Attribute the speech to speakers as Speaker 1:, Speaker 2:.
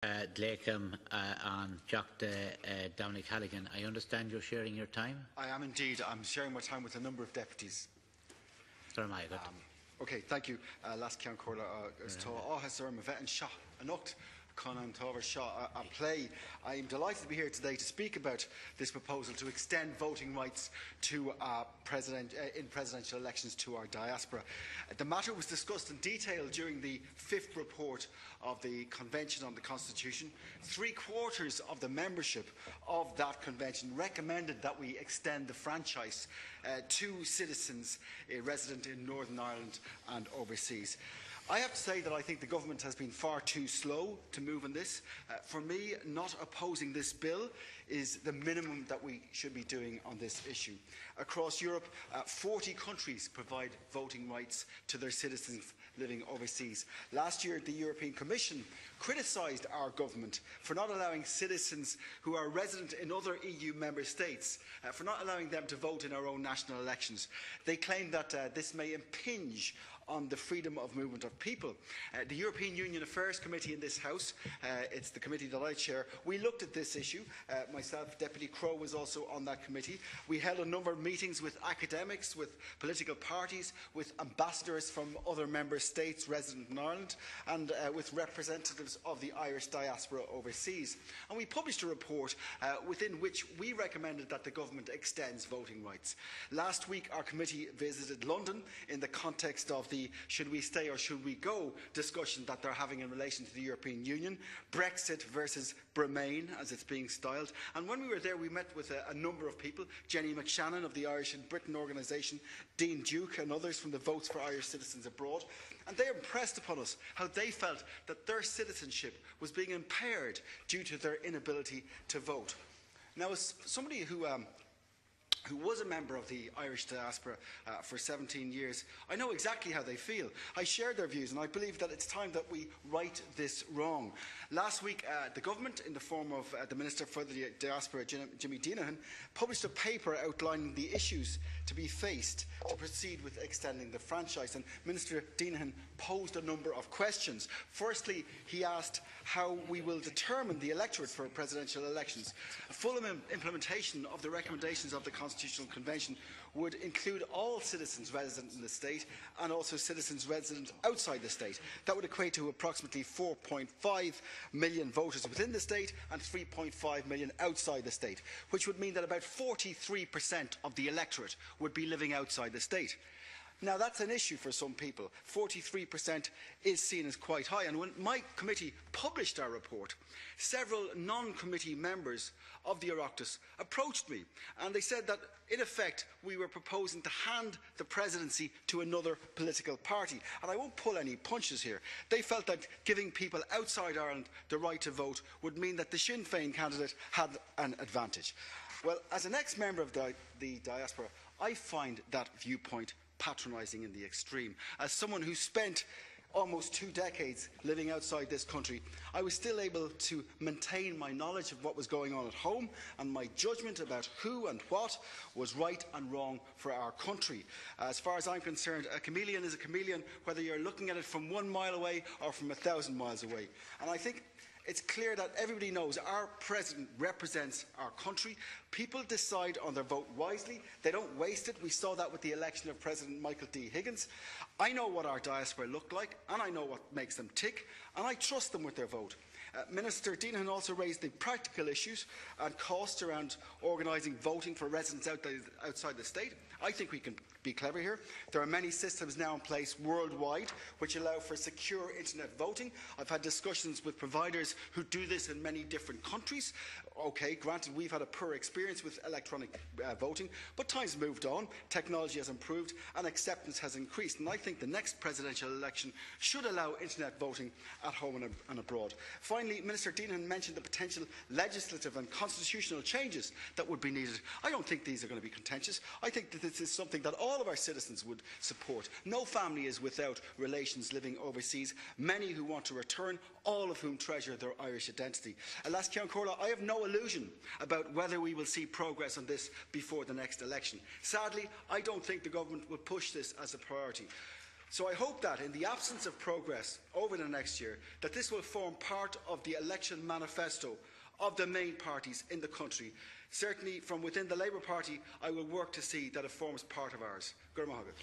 Speaker 1: Dlecum on Dominic Hannigan. I understand you're sharing your time?
Speaker 2: I am indeed. I'm sharing my time with a number of deputies.
Speaker 1: So am I.
Speaker 2: Okay, thank you. Last Ceann Comhairle is to has a vet and shot a noct. Conan Tover shot a play. I am delighted to be here today to speak about this proposal to extend voting rights to in presidential elections to our diaspora. The matter was discussed in detail during the 5th report of the Convention on the Constitution. 3/4 of the membership of that convention recommended that we extend the franchise to citizens resident in Northern Ireland and overseas. I have to say that I think the government has been far too slow to move on this. For me, not opposing this bill is the minimum that we should be doing on this issue. Across Europe, 40 countries provide voting rights to their citizens living overseas. Last year, the European Commission criticised our government for not allowing citizens who are resident in other EU member states, for not allowing them to vote in our own national elections. They claim that this may impinge on the freedom of movement of people. The European Union Affairs Committee in this House, it's the committee that I chair, we looked at this issue. Myself, Deputy Crowe, was also on that committee. We held a number of meetings with academics, with political parties, with ambassadors from other member states resident in Ireland, and with representatives of the Irish diaspora overseas. And we published a report within which we recommended that the government extends voting rights. Last week, our committee visited London in the context of the should we stay or should we go discussion that they're having in relation to the European Union, Brexit versus Remain, as it's being styled. And when we were there, we met with a number of people, Jenny McShannon of the Irish in Britain organisation, Dean Duke and others from the Votes for Irish Citizens Abroad, and they impressed upon us how they felt that their citizenship was being impaired due to their inability to vote. Now, as somebody who was a member of the Irish diaspora for 17 years, I know exactly how they feel. I share their views, and I believe that it's time that we right this wrong. Last week, the government, in the form of the Minister for the Diaspora, Jimmy Deenihan, published a paper outlining the issues to be faced to proceed with extending the franchise. And Minister Deenihan posed a number of questions. Firstly, he asked how we will determine the electorate for presidential elections. A full implementation of the recommendations of the Constitutional Convention would include all citizens resident in the state and also citizens resident outside the state. That would equate to approximately 4.5 million voters within the state and 3.5 million outside the state, which would mean that about 43% of the electorate would be living outside the state. Now, that's an issue for some people. 43% is seen as quite high. And when my committee published our report, several non-committee members of the Oireachtas approached me, and they said that, in effect, we were proposing to hand the presidency to another political party. And I won't pull any punches here. They felt that giving people outside Ireland the right to vote would mean that the Sinn Féin candidate had an advantage. Well, as an ex-member of the diaspora, I find that viewpoint patronising in the extreme. As someone who spent almost 2 decades living outside this country, I was still able to maintain my knowledge of what was going on at home and my judgment about who and what was right and wrong for our country. As far as I'm concerned, a chameleon is a chameleon, whether you're looking at it from 1 mile away or from 1,000 miles away. And I think it's clear that everybody knows our president represents our country. People decide on their vote wisely. They don't waste it. We saw that with the election of President Michael D. Higgins. I know what our diaspora look like, and I know what makes them tick, and I trust them with their vote. Minister Deenihan also raised the practical issues and costs around organising voting for residents outside the state. I think we can be clever here. There are many systems now in place worldwide which allow for secure internet voting. I've had discussions with providers who do this in many different countries. Okay, granted, we've had a poor experience with electronic voting, but times moved on, technology has improved, and acceptance has increased. And I think the next presidential election should allow internet voting at home and abroad. Finally, Minister Deenihan mentioned the potential legislative and constitutional changes that would be needed. I don't think these are going to be contentious. I think that this is something that all of our citizens would support. No family is without relations living overseas, many who want to return, all of whom treasure their Irish identity. Last Ceann Comhairle, I have no illusion about whether we will see progress on this before the next election. Sadly, I don't think the government will push this as a priority. So I hope that in the absence of progress over the next year, that this will form part of the election manifesto of the main parties in the country. Certainly from within the Labour Party, I will work to see that it forms part of ours. Gurmahagat.